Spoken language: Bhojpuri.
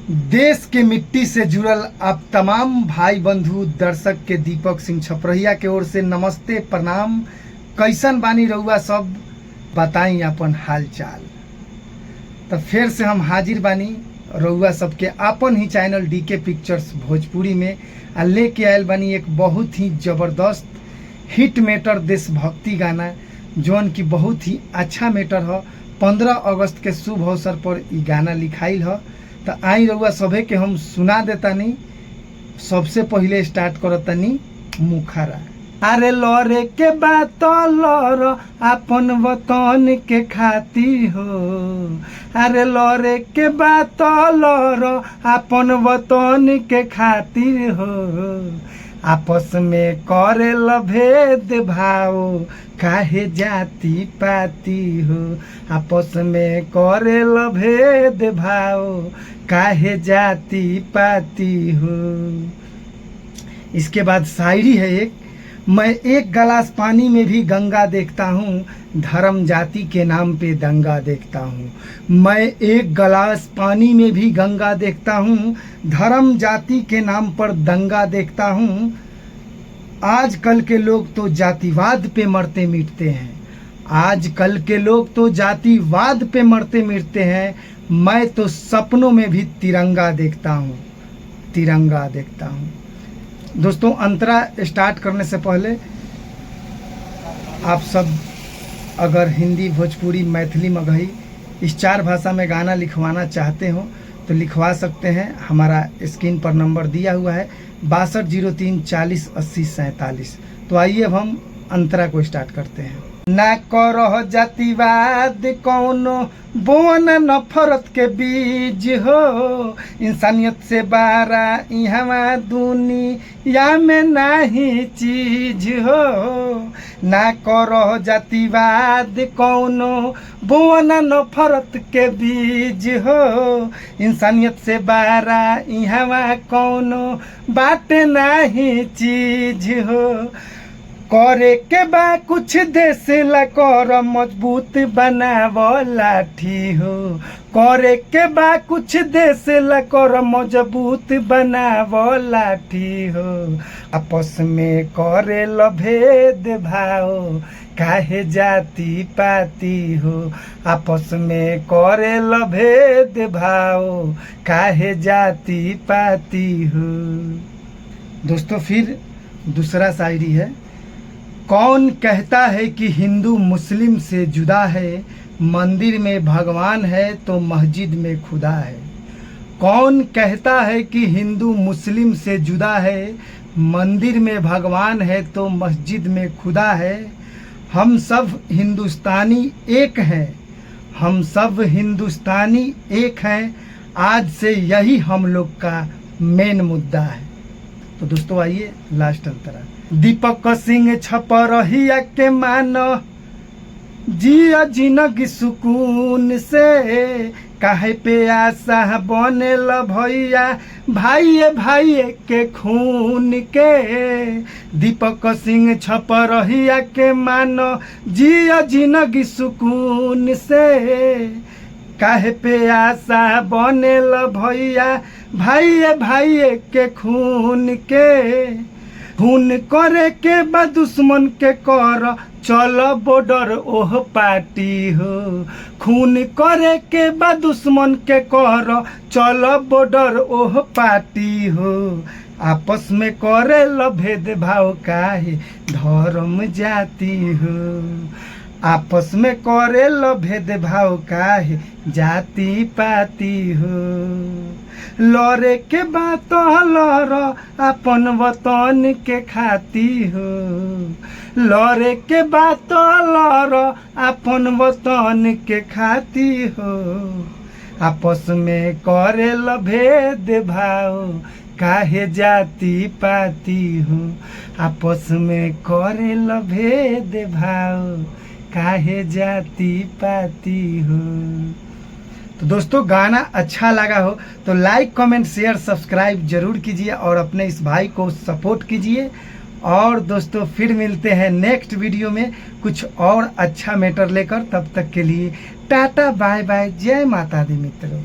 देश के मिट्टी से जुड़ल आप तमाम भाई बंधु दर्शक के दीपक सिंह छपरहिया के ओर से नमस्ते प्रणाम। कैसन बानी रउआ सब, बताई अपन हाल चाल। तो फिर से हम हाजिर बानी रउआ सबके अपन ही चैनल डीके पिक्चर्स भोजपुरी में आ लेके आयल बानी एक बहुत ही ज़बरदस्त हिट मेटर देशभक्ति गाना, जौन की बहुत ही अच्छा मेटर है। 15 अगस्त के शुभ अवसर पर ई गाना लिखाइल है। तो आई रउआ सभे के हम सुना देतानी। सबसे पहले स्टार्ट करतानी मुखारा। अरे लौरे के बात लौर अपन वतन के खातिर हो, अरे लौरे के बात लौर अपन वतन के खातिर हो। आपस में करे भेद भाव काहे जाति पाती हो, आपस में करे भेद भाव काहे जाति पाती हो। इसके बाद शायरी है एक। मैं एक गिलास पानी में भी गंगा देखता हूँ, धर्म जाति के नाम पे दंगा देखता हूँ। मैं एक गिलास पानी में भी गंगा देखता हूँ, धर्म जाति के नाम पर दंगा देखता हूँ। आजकल के लोग तो जातिवाद पे मरते मिटते हैं, आजकल के लोग तो जातिवाद पे मरते मिटते हैं। मैं तो सपनों में भी तिरंगा देखता हूँ, तिरंगा देखता हूँ। दोस्तों, अंतरा स्टार्ट करने से पहले आप सब अगर हिंदी, भोजपुरी, मैथिली, मगही इस 4 भाषा में गाना लिखवाना चाहते हो तो लिखवा सकते हैं। हमारा स्क्रीन पर नंबर दिया हुआ है 6203 40 80 47। तो आइए अब हम अंतरा को स्टार्ट करते हैं। ना करो जातिवाद कौनो बोन नफरत के बीज हो, इंसानियत से बारा यहाँ दुनिया में नहीं चीज हो। ना करो जातिवाद कौनो बोन नफरत के बीज हो, इंसानियत से बारा यहाँ कौनो बात नहीं चीज हो। करे के बा कुछ देश ला कर मजबूत बनावो लाठी हो, करे के बा कुछ देश ला कर मजबूत बनावो लाठी हो। आपस में करे भेद भाव काहे जाति पाती हो, आपस में करे भेद भाव काहे जाति पाती हो। दोस्तों, फिर दूसरा शायरी है। कौन कहता है कि हिंदू मुस्लिम से जुदा है, मंदिर में भगवान है तो मस्जिद में खुदा है। कौन कहता है कि हिंदू मुस्लिम से जुदा है, मंदिर में भगवान है तो मस्जिद में खुदा है। हम सब हिंदुस्तानी एक हैं, हम सब हिंदुस्तानी एक हैं, आज से यही हम लोग का मेन मुद्दा है। तो दोस्तों, आइए लास्ट अंतरा। दीपक सिंह छपरहिया के मानो जिया जिंदगी सुकून से, काहे पे आशा बनेल भैया भाइये भाइये के खून के। दीपक सिंह छपरहिया के मानो जिया जिंदगी सुकून से, काहे पे आशा बनेल भैया भाइये भाइये के खून के। खून करे के बा दुश्मन के कर चल बॉर्डर ओह पार्टी हो, खून करे के बा दुश्मन के कर चल बॉर्डर ओह पार्टी हो। आपस में करे भेद भाव काहे धर्म जाति हो, आपस में करे भेद भाव काहे जाति पाती हो। लौरे के बात लौर अपन वतन के खाती हो, लौरे के बात लौर अपन वतन के खाती हो। आपस में करे भेद भाव काहे जाति पाती हो, आपस में करे भेद भाव काहे जाति पाती हो। तो दोस्तों, गाना अच्छा लगा हो तो लाइक, कमेंट, शेयर, सब्सक्राइब जरूर कीजिए और अपने इस भाई को सपोर्ट कीजिए। और दोस्तों, फिर मिलते हैं नेक्स्ट वीडियो में कुछ और अच्छा मैटर लेकर। तब तक के लिए टाटा, बाय बाय, जय माता दी मित्रों।